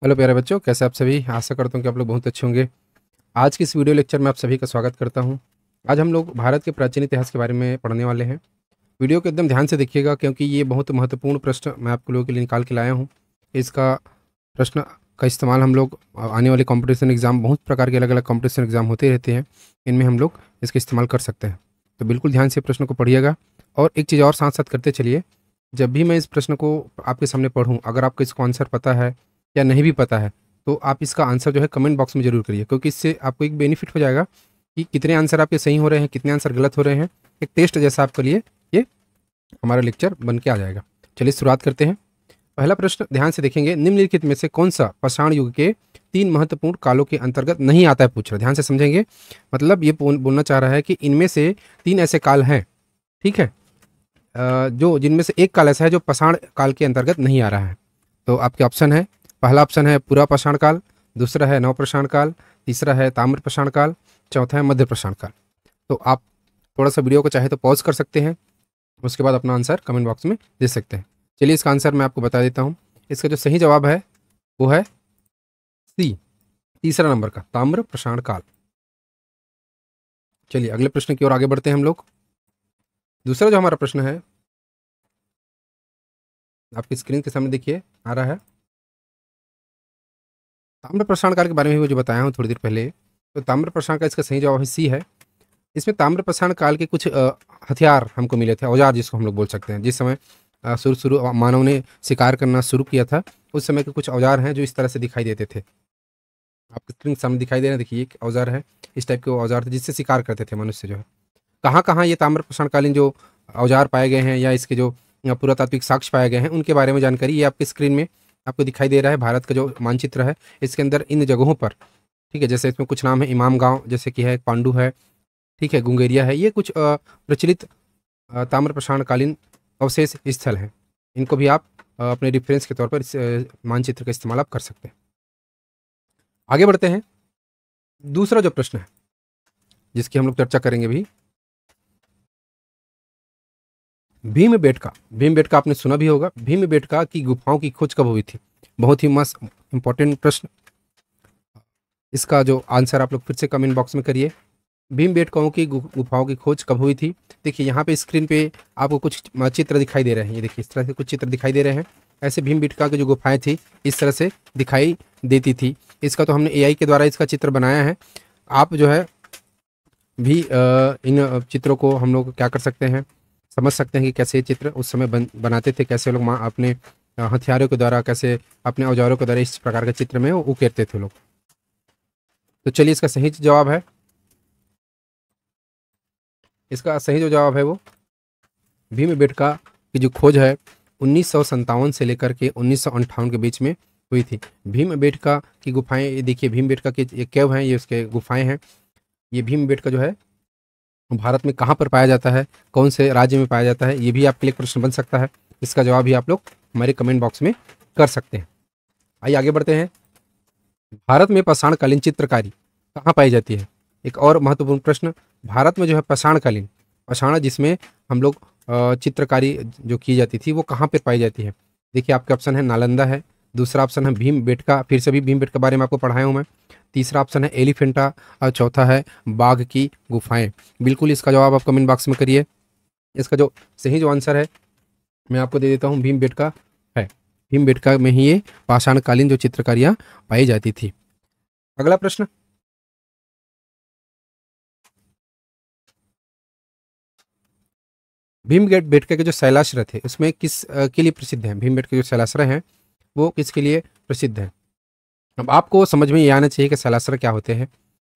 Hello प्यारे बच्चों, कैसे आप सभी। आशा करता हूँ कि आप लोग बहुत अच्छे होंगे। आज की इस वीडियो लेक्चर में आप सभी का स्वागत करता हूँ। आज हम लोग भारत के प्राचीन इतिहास के बारे में पढ़ने वाले हैं। वीडियो को एकदम ध्यान से देखिएगा क्योंकि ये बहुत महत्वपूर्ण प्रश्न मैं आप लोगों के लिए निकाल के लाया हूँ। इसका प्रश्न का इस्तेमाल हम लोग आने वाले कॉम्पिटिशन एग्जाम, बहुत प्रकार के अलग अलग कॉम्पिटिशन एग्जाम होते रहते हैं, इनमें हम लोग इसका इस्तेमाल कर सकते हैं। तो बिल्कुल ध्यान से प्रश्न को पढ़िएगा। और एक चीज़ और साथ साथ करते चलिए, जब भी मैं इस प्रश्न को आपके सामने पढ़ूँ, अगर आपको इसको आंसर पता है या नहीं भी पता है तो आप इसका आंसर जो है कमेंट बॉक्स में ज़रूर करिए, क्योंकि इससे आपको एक बेनिफिट हो जाएगा कि कितने आंसर आपके सही हो रहे हैं, कितने आंसर गलत हो रहे हैं। एक टेस्ट जैसा आपके लिए ये हमारा लेक्चर बन के आ जाएगा। चलिए शुरुआत करते हैं। पहला प्रश्न ध्यान से देखेंगे, निम्नलिखित में से कौन सा पाषाण युग के 3 महत्वपूर्ण कालों के अंतर्गत नहीं आता है, पूछ रहा है। ध्यान से समझेंगे, मतलब ये बोलना चाह रहा है कि इनमें से 3 ऐसे काल हैं, ठीक है, जो जिनमें से एक काल ऐसा है जो पाषाण काल के अंतर्गत नहीं आ रहा है। तो आपके ऑप्शन है, पहला ऑप्शन है पूरा पाषाण काल, दूसरा है नवपाषाण काल, तीसरा है ताम्र पाषाण काल, चौथा है मध्य पाषाण काल। तो आप थोड़ा सा वीडियो को चाहे तो पॉज कर सकते हैं, उसके बाद अपना आंसर कमेंट बॉक्स में दे सकते हैं। चलिए इसका आंसर मैं आपको बता देता हूँ। इसका जो सही जवाब है वो है सी, तीसरा नंबर का ताम्र पाषाण काल। चलिए अगले प्रश्न की ओर आगे बढ़ते हैं हम लोग। दूसरा जो हमारा प्रश्न है आपकी स्क्रीन के सामने देखिए आ रहा है। ताम्र पाषाण काल के बारे में भी जो बताया हूँ थोड़ी देर पहले, तो ताम्र पाषाण का इसका सही जवाब है सी है। इसमें ताम्र पाषाण काल के कुछ हथियार हमको मिले थे, औजार जिसको हम लोग बोल सकते हैं। जिस समय शुरू मानव ने शिकार करना शुरू किया था, उस समय के कुछ औजार हैं जो इस तरह से दिखाई देते थे। आपके स्क्रीन के सामने दिखाई दे रहे हैं, देखिए एक औजार है, इस टाइप के औजार थे जिससे शिकार करते थे मनुष्य जो है। कहाँ कहाँ ये ताम्र पाषाण कालीन जो औजार पाए गए हैं या इसके जो पुरातात्विक साक्ष्य पाए गए हैं उनके बारे में जानकारी ये आपकी स्क्रीन में आपको दिखाई दे रहा है। भारत का जो मानचित्र है इसके अंदर इन जगहों पर, ठीक है, जैसे इसमें कुछ नाम है, इमाम गांव जैसे कि है, पांडु है, ठीक है, गुंगेरिया है, ये कुछ प्रचलित ताम्र पाषाण कालीन अवशेष स्थल हैं। इनको भी आप अपने रेफरेंस के तौर पर इस मानचित्र का इस्तेमाल आप कर सकते हैं। आगे बढ़ते हैं। दूसरा जो प्रश्न है जिसकी हम लोग चर्चा करेंगे भी, भीमबेटका। भीमबेटका आपने सुना भी होगा। भीमबेटका की गुफाओं की खोज कब हुई थी? बहुत ही मस्त इंपॉर्टेंट प्रश्न। इसका जो आंसर आप लोग फिर से कमेंट बॉक्स में करिए। भीमबेटकाओं की गुफाओं की खोज कब हुई थी? देखिए यहाँ पे स्क्रीन पे आपको कुछ चित्र दिखाई दे रहे हैं। ये देखिए इस तरह से कुछ चित्र दिखाई दे रहे हैं। ऐसे भीमबेटका की जो गुफाएं थी इस तरह से दिखाई देती थी। इसका तो हमने AI के द्वारा इसका चित्र बनाया है। आप जो है भी इन चित्रों को हम लोग क्या कर सकते हैं, समझ सकते हैं कि कैसे ये चित्र उस समय बनाते थे, कैसे लोग अपने हथियारों के द्वारा, कैसे अपने औजारों के द्वारा इस प्रकार के चित्र में उकेरते थे लोग। तो चलिए इसका सही जवाब है, इसका सही जो जवाब है वो भीमबेटका की जो खोज है 1957 से लेकर के 1958 के बीच में हुई थी। भीमबेटका की गुफाएं, ये देखिए भीमबेटका के ये केव हैं, ये उसके गुफाएं हैं। ये भीमबेटका जो है भारत में कहाँ पर पाया जाता है, कौन से राज्य में पाया जाता है, ये भी आपके लिए प्रश्न बन सकता है। इसका जवाब भी आप लोग हमारे कमेंट बॉक्स में कर सकते हैं। आइए आगे बढ़ते हैं। भारत में पाषाणकालीन चित्रकारी कहाँ पाई जाती है? एक और महत्वपूर्ण प्रश्न, भारत में जो है पाषाणकालीन, पाषाण जिसमें हम लोग चित्रकारी जो की जाती थी वो कहाँ पर पाई जाती है? देखिए आपके ऑप्शन है नालंदा है, दूसरा ऑप्शन है भीमबेटका, फिर से भी भीमबेटका बारे में आपको पढ़ाया हूँ मैं, तीसरा ऑप्शन है एलिफेंटा और चौथा है बाघ की गुफाएं। बिल्कुल इसका जवाब आप कमेंट बॉक्स में करिए। इसका जो सही जो आंसर है मैं आपको दे देता हूँ, भीमबेटका है। भीमबेटका में ही ये पाषाणकालीन जो चित्रकारियाँ पाई जाती थी। अगला प्रश्न, भीमबेटका के जो शैलाश्रय थे उसमें किस के लिए प्रसिद्ध है? भीमबेटका के जो शैलाश्रय हैं वो किसके लिए प्रसिद्ध है? अब आपको समझ में ये आना चाहिए कि शैलाश्रय क्या होते हैं,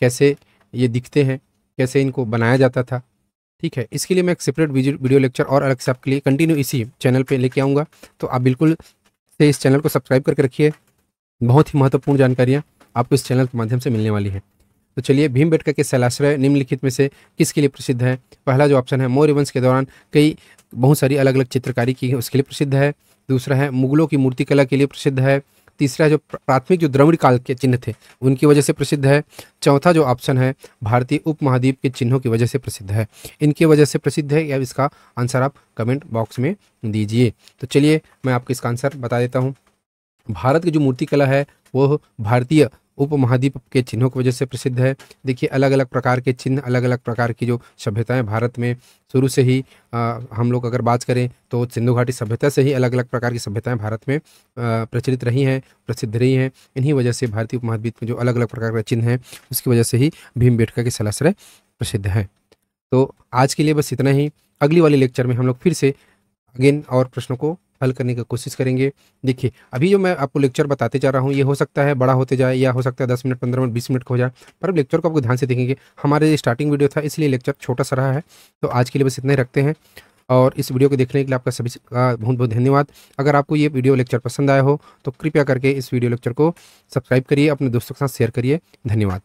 कैसे ये दिखते हैं, कैसे इनको बनाया जाता था, ठीक है। इसके लिए मैं एक सेपरेट वीडियो लेक्चर और अलग से आपके लिए कंटिन्यू इसी चैनल पे लेके आऊँगा, तो आप बिल्कुल से इस चैनल को सब्सक्राइब करके रखिए। बहुत ही महत्वपूर्ण जानकारियाँ आपको इस चैनल के माध्यम से मिलने वाली है। तो चलिए, भीमबेटका के शैलाश्रय निम्नलिखित में से किसके लिए प्रसिद्ध है? पहला जो ऑप्शन है मौर्य वंश के दौरान कई बहुत सारी अलग अलग चित्रकारी की है उसके लिए प्रसिद्ध है। दूसरा है मुगलों की मूर्तिकला के लिए प्रसिद्ध है। तीसरा है जो प्राथमिक जो द्रविड़ काल के चिन्ह थे उनकी वजह से प्रसिद्ध है। चौथा जो ऑप्शन है भारतीय उपमहाद्वीप के चिन्हों की वजह से प्रसिद्ध है। इनकी वजह से प्रसिद्ध है, या इसका आंसर आप कमेंट बॉक्स में दीजिए। तो चलिए मैं आपको इसका आंसर बता देता हूँ। भारत की जो मूर्तिकला है वो भारतीय उपमहाद्वीप के चिन्हों की वजह से प्रसिद्ध है। देखिए अलग अलग प्रकार के चिन्ह, अलग अलग प्रकार की जो सभ्यताएं भारत में शुरू से ही हम लोग अगर बात करें तो सिंधु घाटी सभ्यता से ही अलग अलग प्रकार की सभ्यताएं भारत में प्रचलित रही हैं, प्रसिद्ध रही हैं। इन्हीं वजह से भारतीय उपमहाद्वीप में जो अलग अलग प्रकार के चिन्ह हैं उसकी वजह से ही भीमबेटका की शैलाश्रय प्रसिद्ध है। तो आज के लिए बस इतना ही। अगली वाली लेक्चर में हम लोग फिर से अगेन और प्रश्नों को हल करने की कोशिश करेंगे। देखिए अभी जो मैं आपको लेक्चर बताते जा रहा हूँ ये हो सकता है बड़ा होते जाए, या हो सकता है 10 मिनट 15 मिनट 20 मिनट का हो जाए, पर अब लेक्चर को आपको ध्यान से देखेंगे। हमारे स्टार्टिंग वीडियो था इसलिए लेक्चर छोटा सा रहा है। तो आज के लिए बस इतना ही रखते हैं, और इस वीडियो को देखने के लिए आपका सभी का बहुत बहुत धन्यवाद। अगर आपको ये वीडियो लेक्चर पसंद आया हो तो कृपया करके इस वीडियो लेक्चर को सब्सक्राइब करिए, अपने दोस्तों के साथ शेयर करिए। धन्यवाद।